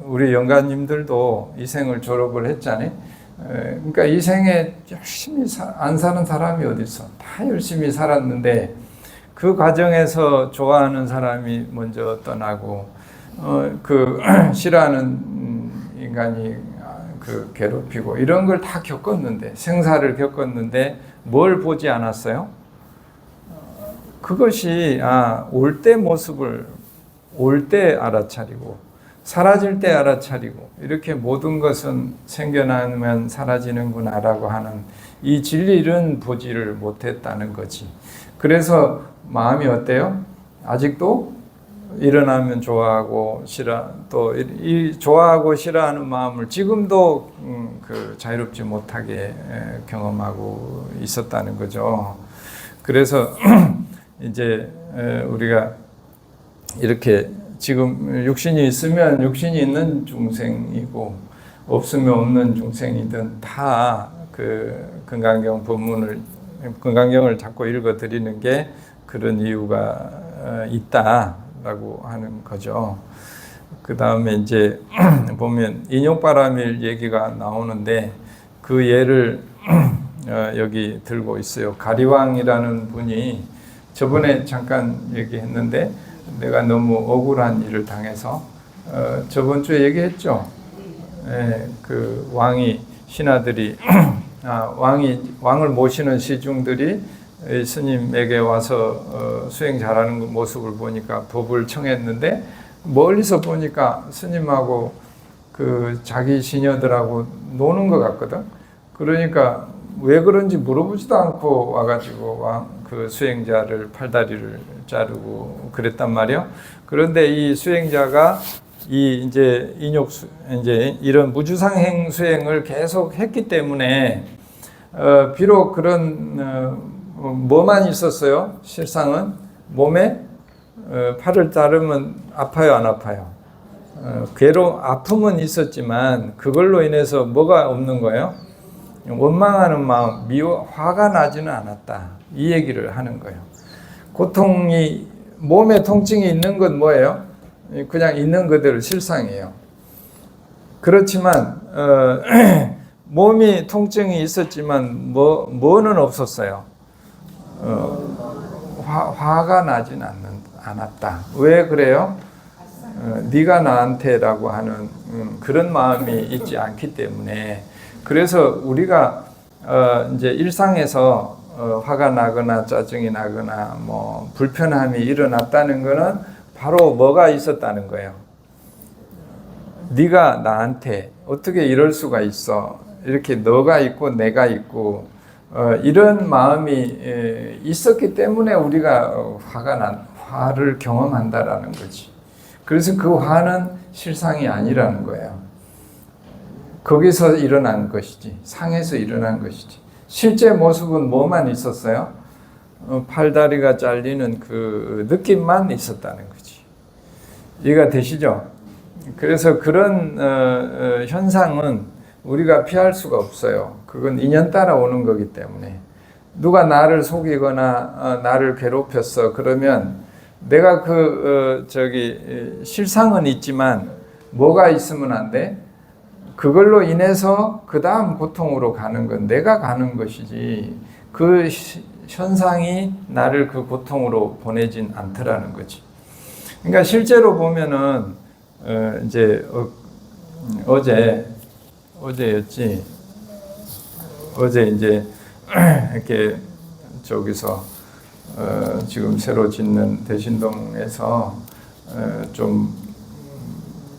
우리 영가님들도 이 생을 졸업을 했잖아요. 그러니까 이 생에 열심히 안 사는 사람이 어디 있어. 다 열심히 살았는데, 그 과정에서 좋아하는 사람이 먼저 떠나고, 싫어하는 인간이 괴롭히고, 이런 걸 다 겪었는데, 생사를 겪었는데 뭘 보지 않았어요? 그것이 올 때 모습을 올 때 알아차리고, 사라질 때 알아차리고, 이렇게 모든 것은 생겨나면 사라지는구나라고 하는 이 진리를 보지를 못했다는 거지. 그래서 마음이 어때요? 아직도 일어나면 좋아하고 또 이 좋아하고 싫어하는 마음을 지금도 그 자유롭지 못하게 경험하고 있었다는 거죠. 그래서 이제 우리가 이렇게 지금 육신이 있으면 육신이 있는 중생이고 없으면 없는 중생이든 다 그 금강경을 자꾸 읽어 드리는 게 그런 이유가 있다라고 하는 거죠. 그 다음에 이제 보면 인욕바라밀 얘기가 나오는데 그 예를 여기 들고 있어요. 가리왕이라는 분이 저번에 잠깐 얘기했는데 내가 너무 억울한 일을 당해서 저번 주에 얘기했죠. 그 왕이 신하들이 왕을 모시는 시중들이 스님에게 와서 수행 잘하는 모습을 보니까 법을 청했는데 멀리서 보니까 스님하고 그 자기 시녀들하고 노는 것 같거든. 그러니까 왜 그런지 물어보지도 않고 와가지고 그 수행자를 팔다리를 자르고 그랬단 말이요. 그런데 이 수행자가 이제 이제 이런 무주상행 수행을 계속 했기 때문에 비록 그런 뭐만 있었어요. 실상은 몸에 팔을 자르면 아파요, 안 아파요? 아픔은 있었지만 그걸로 인해서 뭐가 없는 거예요? 원망하는 마음, 화가 나지는 않았다. 이 얘기를 하는 거예요. 몸에 통증이 있는 건 뭐예요? 그냥 있는 그대로 실상이에요. 그렇지만 몸이 통증이 있었지만 뭐는 없었어요. 화가 나진 않았다. 왜 그래요? 네가 나한테라고 하는 그런 마음이 있지 않기 때문에. 그래서 우리가 이제 일상에서 화가 나거나 짜증이 나거나 뭐 불편함이 일어났다는 것은 바로 뭐가 있었다는 거예요. 네가 나한테 어떻게 이럴 수가 있어? 이렇게 너가 있고 내가 있고 이런 마음이 있었기 때문에 우리가 화를 경험한다라는 거지. 그래서 그 화는 실상이 아니라는 거예요. 거기서 일어난 것이지, 상에서 일어난 것이지. 실제 모습은 뭐만 있었어요? 팔다리가 잘리는 그 느낌만 있었다는 거지. 이해가 되시죠? 그래서 그런 현상은 우리가 피할 수가 없어요. 그건 인연 따라 오는 거기 때문에. 누가 나를 속이거나 나를 괴롭혔어. 그러면 내가 실상은 있지만 뭐가 있으면 안 돼? 그걸로 인해서 그 다음 고통으로 가는 건 내가 가는 것이지 그 현상이 나를 그 고통으로 보내진 않더라는 거지. 그러니까 실제로 보면은 이제 어제였지. 어제 이제 이렇게 저기서 지금 새로 짓는 대신동에서 좀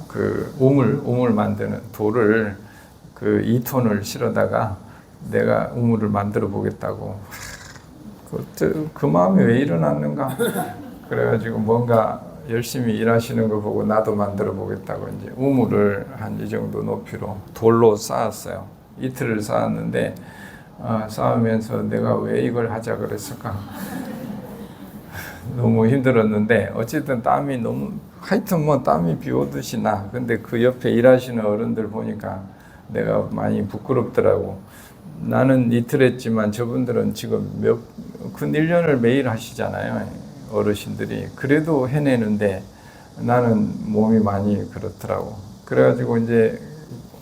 그 우물 만드는 돌을 그 2톤을 실어다가 내가 우물을 만들어 보겠다고. 그 마음이 왜 일어났는가? 그래가지고 뭔가 열심히 일하시는 거 보고 나도 만들어 보겠다고 이제 우물을 한 이 정도 높이로 돌로 쌓았어요. 이틀을 쌓았는데 쌓으면서 내가 왜 이걸 하자 그랬을까? 너무 힘들었는데 어쨌든 하여튼 뭐 땀이 비 오듯이 나. 근데 그 옆에 일하시는 어른들 보니까 내가 많이 부끄럽더라고. 나는 이틀 했지만 저분들은 지금 근 1년을 매일 하시잖아요. 어르신들이. 그래도 해내는데 나는 몸이 많이 그렇더라고. 그래가지고 이제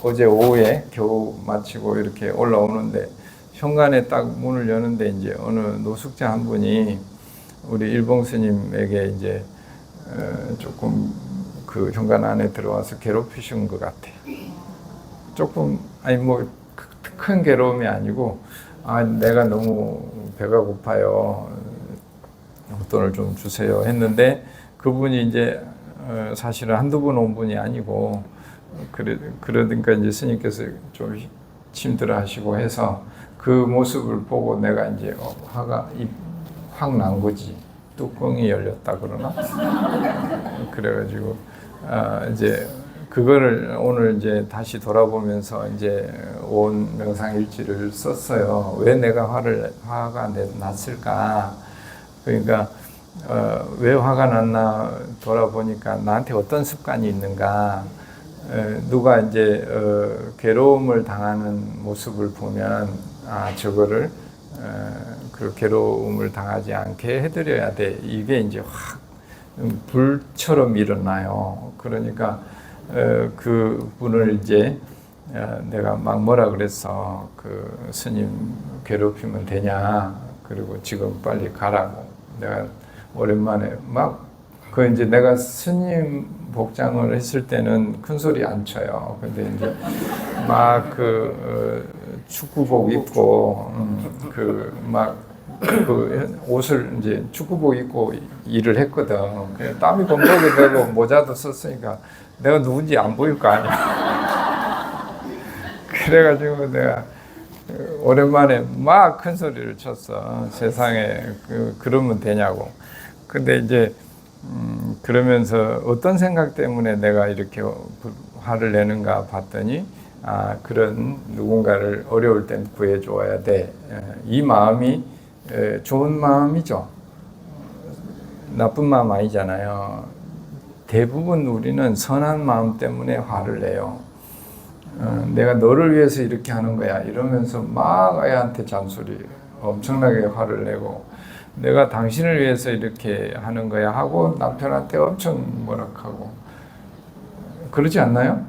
어제 오후에 겨우 마치고 이렇게 올라오는데 현관에 딱 문을 여는데 이제 어느 노숙자 한 분이 우리 일봉 스님에게 이제 조금 그 현관 안에 들어와서 괴롭히신 것 같아. 조금 뭐 큰 괴로움이 아니고 내가 너무 배가 고파요. 돈을 좀 주세요 했는데 그분이 이제 사실은 한두 번 온 분이 아니고 그러니까 이제 스님께서 좀 힘들어 하시고 해서 그 모습을 보고 내가 이제 화가 확 난 거지. 뚜껑이 열렸다 그러나? 그래가지고 이제 그거를 오늘 이제 다시 돌아보면서 이제 온 명상일지를 썼어요. 왜 내가 화가 났을까? 그러니까 왜 화가 났나 돌아보니까 나한테 어떤 습관이 있는가? 누가 이제 괴로움을 당하는 모습을 보면 저거를 그 괴로움을 당하지 않게 해드려야 돼. 이게 이제 확 불처럼 일어나요. 그러니까 그 분을 이제 내가 막 뭐라 그랬어. 그 스님 괴롭히면 되냐? 그리고 지금 빨리 가라고. 내가 오랜만에 막 그 이제 내가 스님 복장을 했을 때는 큰 소리 안 쳐요. 근데 이제 막 그 축구복 입고 그 옷을 이제 축구복 입고 일을 했거든. 그냥 땀이 범벅이 되고 모자도 썼으니까 내가 누군지 안 보일 거 아니야. 그래가지고 내가 오랜만에 막 큰 소리를 쳤어. 세상에 그러면 되냐고. 근데 이제 그러면서 어떤 생각 때문에 내가 이렇게 화를 내는가 봤더니 그런 누군가를 어려울 땐 구해줘야 돼. 이 마음이 좋은 마음이죠. 나쁜 마음 아니잖아요. 대부분 우리는 선한 마음 때문에 화를 내요. 내가 너를 위해서 이렇게 하는 거야 이러면서 막 아이한테 잔소리 엄청나게 화를 내고 내가 당신을 위해서 이렇게 하는 거야 하고 남편한테 엄청 뭐락하고 그러지 않나요?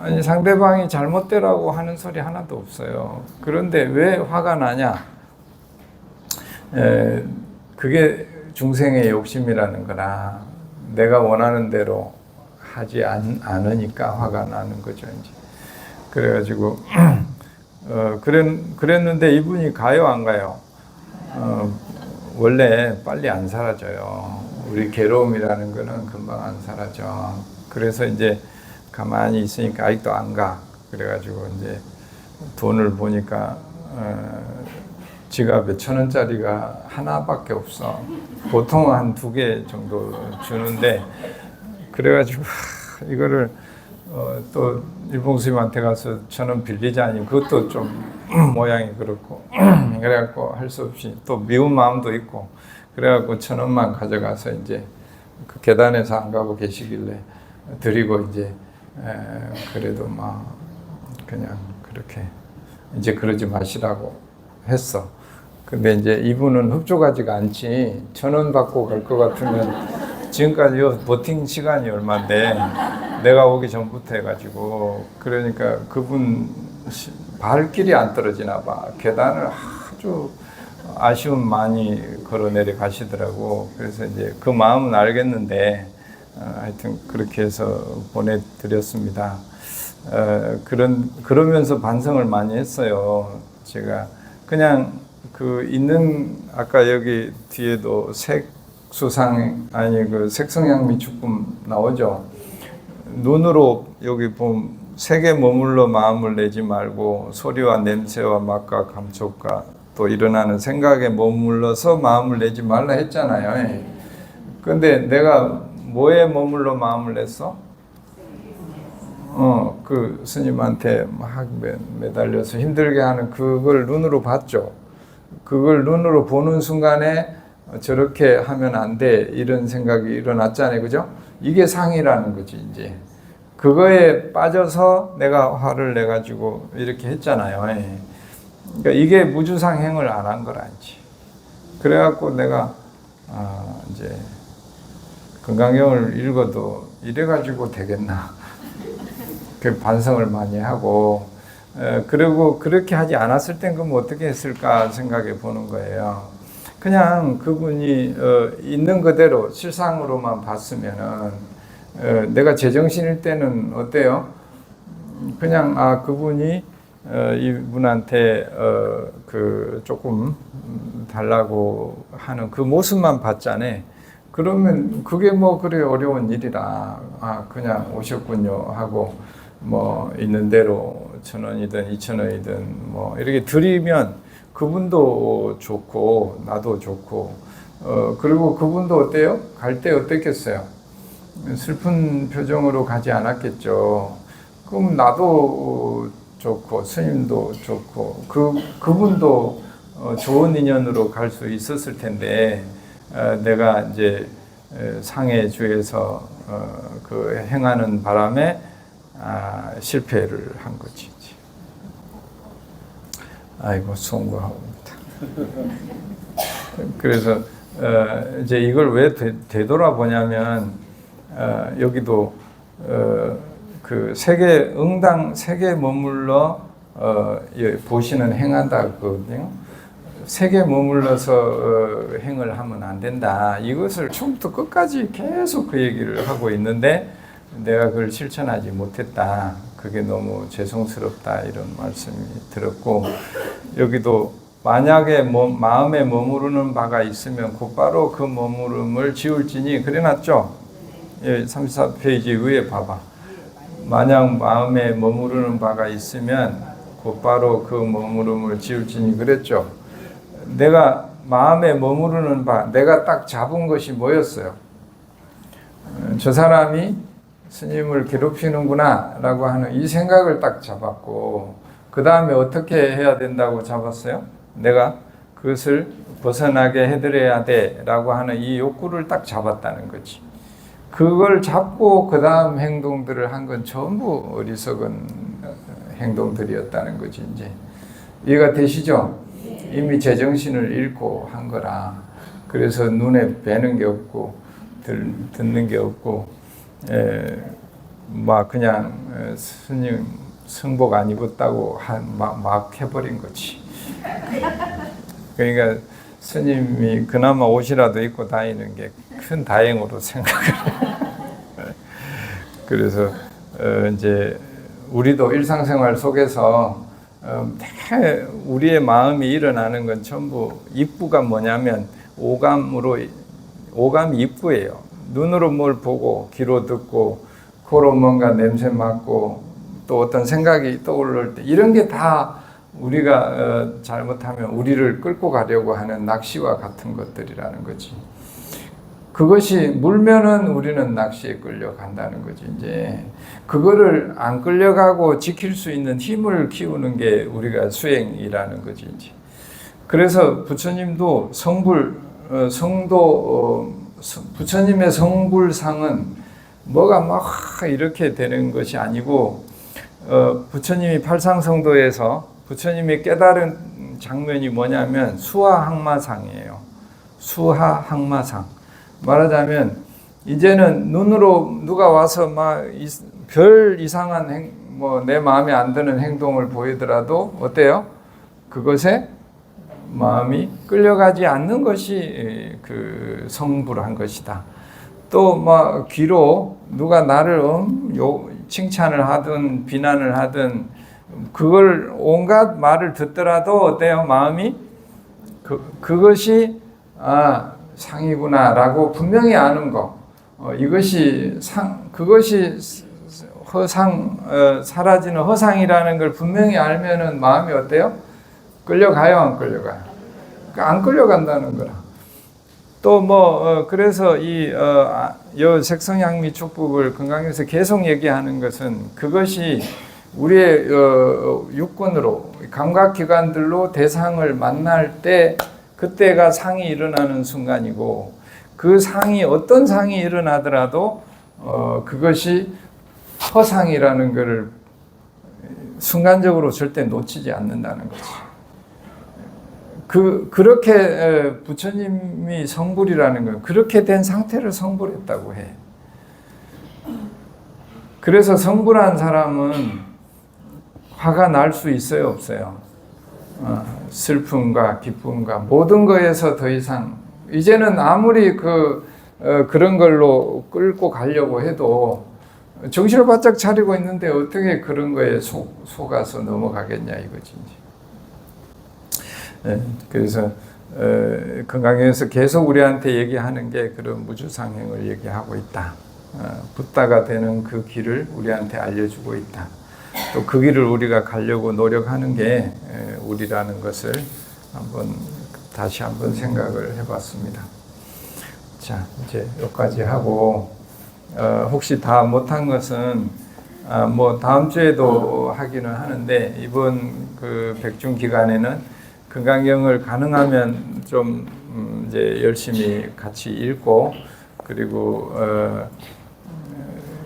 아니 상대방이 잘못되라고 하는 소리 하나도 없어요. 그런데 왜 화가 나냐? 그게 중생의 욕심이라는 거라 내가 원하는 대로 하지 않으니까 화가 나는 거죠. 이제. 그래가지고 그랬는데 이분이 가요 안 가요? 원래 빨리 안 사라져요. 우리 괴로움이라는 거는 금방 안 사라져. 그래서 이제 가만히 있으니까 아직도 안 가. 그래가지고 이제 돈을 보니까 지갑에 1,000원짜리가 하나밖에 없어. 보통 한 2개 정도 주는데 그래가지고 이거를 또 일봉스님한테 가서 1,000원 빌리자니 그것도 좀 모양이 그렇고 그래갖고 할 수 없이 또 미운 마음도 있고 그래갖고 1,000원만 가져가서 이제 그 계단에서 안 가고 계시길래 드리고 이제 그래도 막 그냥 그렇게 이제 그러지 마시라고 했어. 근데 이제 이분은 흡족하지가 않지. 1,000원 받고 갈 것 같으면 지금까지 버팅 시간이 얼마인데 내가 오기 전부터 해가지고 그러니까 그분 발길이 안 떨어지나 봐. 계단을 아주 아쉬움 많이 걸어 내려가시더라고. 그래서 이제 그 마음은 알겠는데 하여튼 그렇게 해서 보내드렸습니다. 그러면서 반성을 많이 했어요. 제가 그냥 그 있는 아까 여기 뒤에도 색수상 아니 그 색성향미축품 나오죠. 눈으로 여기 보면 색에 머물러 마음을 내지 말고 소리와 냄새와 맛과 감촉과 또 일어나는 생각에 머물러서 마음을 내지 말라 했잖아요. 근데 내가 뭐에 머물러 마음을 냈어? 그 스님한테 막 매달려서 힘들게 하는 그걸 눈으로 봤죠. 그걸 눈으로 보는 순간에 저렇게 하면 안 돼. 이런 생각이 일어났잖아요. 그죠? 이게 상이라는 거지, 이제. 그거에 빠져서 내가 화를 내가지고 이렇게 했잖아요. 그러니까 이게 무주상행을 안 한 거란지. 그래갖고 내가, 이제, 건강경을 읽어도 이래가지고 되겠나. 그 반성을 많이 하고, 그리고 그렇게 하지 않았을 땐 그럼 어떻게 했을까 생각해 보는 거예요. 그냥 그분이 있는 그대로 실상으로만 봤으면은 내가 제정신일 때는 어때요? 그냥 그분이 이분한테 그 조금 달라고 하는 그 모습만 봤잖아요. 그러면 그게 뭐 그래 어려운 일이라 그냥 오셨군요 하고 뭐 있는 대로 1,000원이든 2,000원이든 뭐 이렇게 드리면 그분도 좋고 나도 좋고 그리고 그분도 어때요? 갈 때 어땠겠어요? 슬픈 표정으로 가지 않았겠죠. 그럼 나도 좋고 스님도 좋고 그분도 좋은 인연으로 갈 수 있었을 텐데 내가 이제 상해주에서 그 행하는 바람에 실패를 한 거지. 아이고 송구합니다. 그래서 이제 이걸 왜 되돌아보냐면 여기도 그 세계 머물러 보시는 행한다거든요. 세계 머물러서 행을 하면 안 된다. 이것을 처음부터 끝까지 계속 그 얘기를 하고 있는데 내가 그걸 실천하지 못했다. 그게 너무 죄송스럽다. 이런 말씀이 들었고 여기도 만약에 마음에 머무르는 바가 있으면 곧바로 그 머무름을 지울지니 그래놨죠. 34페이지 위에 봐봐. 만약 마음에 머무르는 바가 있으면 곧바로 그 머무름을 지울지니 그랬죠. 내가 마음에 머무르는 바, 내가 딱 잡은 것이 뭐였어요? 저 사람이 스님을 괴롭히는구나 라고 하는 이 생각을 딱 잡았고 그 다음에 어떻게 해야 된다고 잡았어요? 내가 그것을 벗어나게 해드려야 돼 라고 하는 이 욕구를 딱 잡았다는 거지. 그걸 잡고 그 다음 행동들을 한 건 전부 어리석은 행동들이었다는 거지. 이제 이해가 되시죠? 이미 제정신을 잃고 한 거라. 그래서 눈에 뵈는 게 없고 듣는 게 없고 막 그냥 스님 성복 안 입었다고 막 해버린 거지. 그러니까 스님이 그나마 옷이라도 입고 다니는 게 큰 다행으로 생각을 해요. 그래서 이제 우리도 일상생활 속에서 우리의 마음이 일어나는 건 전부 입구가 뭐냐면 오감이 입구예요. 눈으로 뭘 보고 귀로 듣고 코로 뭔가 냄새 맡고 또 어떤 생각이 떠오를 때 이런 게 다 우리가 잘못하면 우리를 끌고 가려고 하는 낚시와 같은 것들이라는 거지. 그것이 물면은 우리는 낚시에 끌려간다는 거지. 이제 그거를 안 끌려가고 지킬 수 있는 힘을 키우는 게 우리가 수행이라는 거지. 이제. 그래서 부처님도 부처님의 성불상은 뭐가 막 이렇게 되는 것이 아니고 부처님이 팔상성도에서 부처님이 깨달은 장면이 뭐냐면 수하항마상이에요. 수하항마상. 말하자면 이제는 눈으로 누가 와서 막 별 이상한 내 마음에 안 드는 행동을 보이더라도 어때요? 그것에 마음이 끌려가지 않는 것이 그 성불한 것이다. 또 막 귀로 누가 나를 칭찬을 하든 비난을 하든 그걸 온갖 말을 듣더라도 어때요? 마음이 그것이 상이구나라고 분명히 아는 거. 이것이 그것이 사라지는 허상이라는 걸 분명히 알면은 마음이 어때요? 끌려가요, 안 끌려가요? 안 끌려간다는 거라. 또 그래서 이 색성양미 축법을 건강에서 계속 얘기하는 것은 그것이 우리의 육권으로 감각기관들로 대상을 만날 때 그때가 상이 일어나는 순간이고 그 상이 어떤 상이 일어나더라도 그것이 허상이라는 것을 순간적으로 절대 놓치지 않는다는 거지. 그렇게 부처님이 성불이라는 건 그렇게 된 상태를 성불했다고 해. 그래서 성불한 사람은 화가 날 수 있어요, 없어요? 슬픔과 기쁨과 모든 거에서 더 이상 이제는 아무리 그런 걸로 끌고 가려고 해도 정신을 바짝 차리고 있는데 어떻게 그런 거에 속아서 넘어가겠냐 이거지. 그래서 건강에서 계속 우리한테 얘기하는 게 그런 무주상행을 얘기하고 있다. 붓다가 되는 그 길을 우리한테 알려주고 있다. 또 그 길을 우리가 가려고 노력하는 게 우리라는 것을 다시 한번 생각을 해봤습니다. 자, 이제 여기까지 하고 혹시 다 못한 것은 뭐 다음 주에도 하기는 하는데 이번 그 백중 기간에는 금강경을 가능하면 좀 이제 열심히 같이 읽고 그리고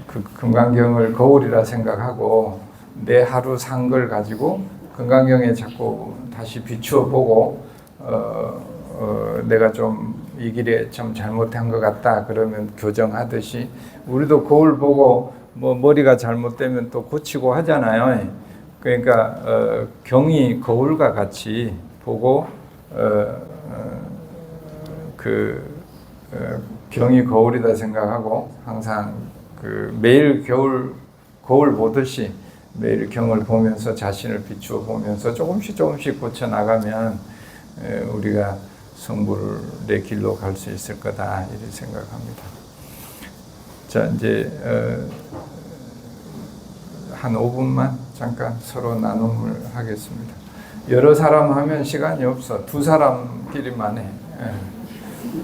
그 금강경을 거울이라 생각하고 내 하루 산 걸 가지고 금강경에 자꾸 다시 비추어 보고 내가 좀 이 길에 좀 잘못한 것 같다 그러면 교정하듯이 우리도 거울 보고 뭐 머리가 잘못되면 또 고치고 하잖아요. 그러니까 경이 거울과 같이 보고 경이 거울이다 생각하고 항상 그 매일 거울 보듯이 매일 경을 보면서 자신을 비추어 보면서 조금씩 고쳐 나가면 우리가 성부를 내 길로 갈 수 있을 거다 이렇게 생각합니다. 자, 이제 한 5분만 잠깐 서로 나눔을 하겠습니다. 여러 사람 하면 시간이 없어. 두 사람끼리만 해.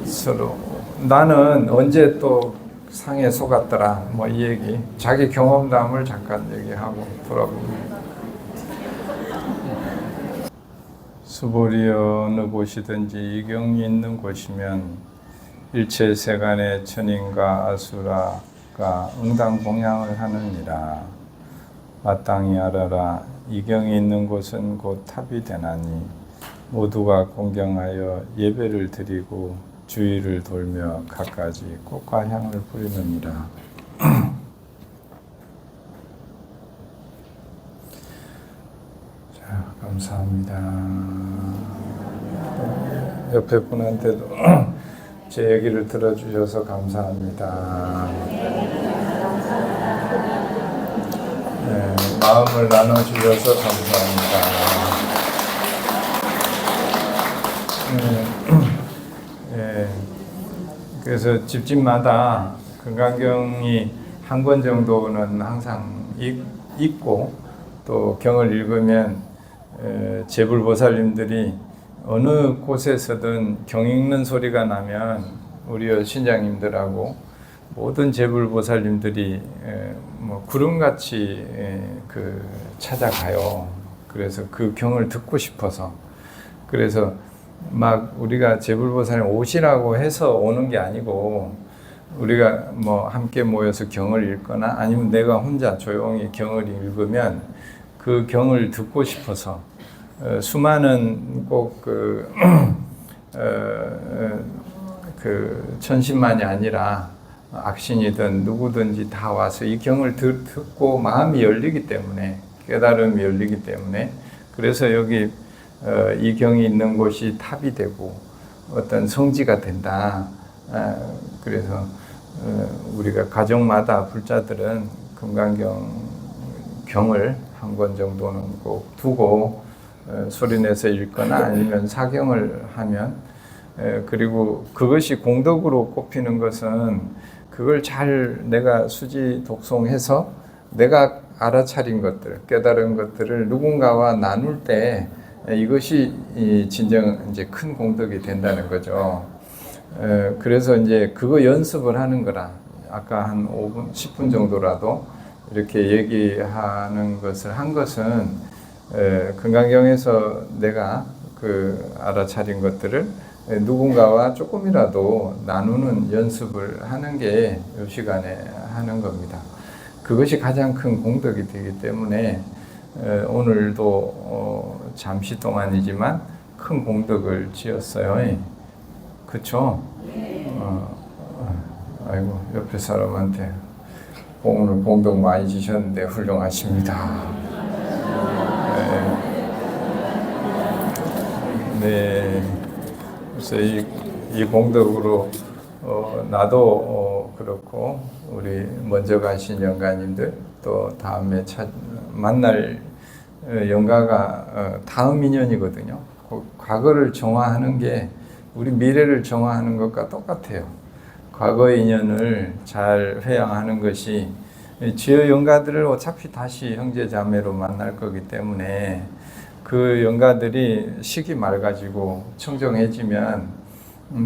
서로 나는 언제 또 상에 속았더라 뭐 이 얘기 자기 경험담을 잠깐 얘기하고 돌아봅니다. 수보리여 어느 곳이든지 이경이 있는 곳이면 일체 세간의 천인과 아수라가 응당 공양을 하느니라. 마땅히 알아라. 이경이 있는 곳은 곧 탑이 되나니 모두가 공경하여 예배를 드리고 주위를 돌며 갖가지 꽃과 향을 뿌리느니라. 자, 감사합니다. 옆에 분한테도 제 얘기를 들어주셔서 감사합니다. 네, 마음을 나눠주셔서 감사합니다. 네, 그래서 집집마다 금강경이 한 권 정도는 항상 읽고 또 경을 읽으면 제불보살님들이 어느 곳에서든 경 읽는 소리가 나면 우리 신장님들하고 모든 제불보살님들이 뭐 구름같이 찾아가요. 그래서 그 경을 듣고 싶어서. 그래서 막 우리가 제불보살님 오시라고 해서 오는 게 아니고 우리가 뭐 함께 모여서 경을 읽거나 아니면 내가 혼자 조용히 경을 읽으면 그 경을 듣고 싶어서 수많은 꼭 천신만이 아니라 악신이든 누구든지 다 와서 이 경을 듣고 마음이 열리기 때문에 깨달음이 열리기 때문에 그래서 여기 이 경이 있는 곳이 탑이 되고 어떤 성지가 된다. 그래서 우리가 가정마다 불자들은 금강경을 한 권 정도는 꼭 두고 소리내서 읽거나 아니면 사경을 하면 그리고 그것이 공덕으로 꼽히는 것은 그걸 잘 내가 수지 독송해서 내가 알아차린 것들, 깨달은 것들을 누군가와 나눌 때 이것이 진정 이제 큰 공덕이 된다는 거죠. 그래서 이제 그거 연습을 하는 거라. 아까 한 5분, 10분 정도라도 이렇게 얘기하는 것을 한 것은 금강경에서 내가 알아차린 것들을 누군가와 조금이라도 나누는 연습을 하는 게 이 시간에 하는 겁니다. 그것이 가장 큰 공덕이 되기 때문에 오늘도 잠시 동안이지만 큰 공덕을 지었어요. 그쵸? 아이고, 옆에 사람한테 오늘 공덕 많이 지셨는데 훌륭하십니다. 네. 그래서 이 공덕으로 나도 그렇고 우리 먼저 가신 영가님들 또 다음에 만날 영가가 다음 인연이거든요. 과거를 정화하는 게 우리 미래를 정화하는 것과 똑같아요. 과거의 인연을 잘 회양하는 것이 지어 영가들을 어차피 다시 형제 자매로 만날 거기 때문에 그 영가들이 식이 맑아지고 청정해지면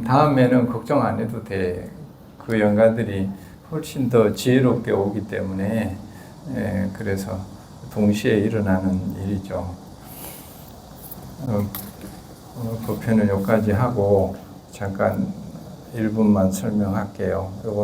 다음에는 걱정 안 해도 돼. 그 영가들이 훨씬 더 지혜롭게 오기 때문에 그래서 동시에 일어나는 일이죠. 법회는 여기까지 하고 잠깐 1분만 설명할게요.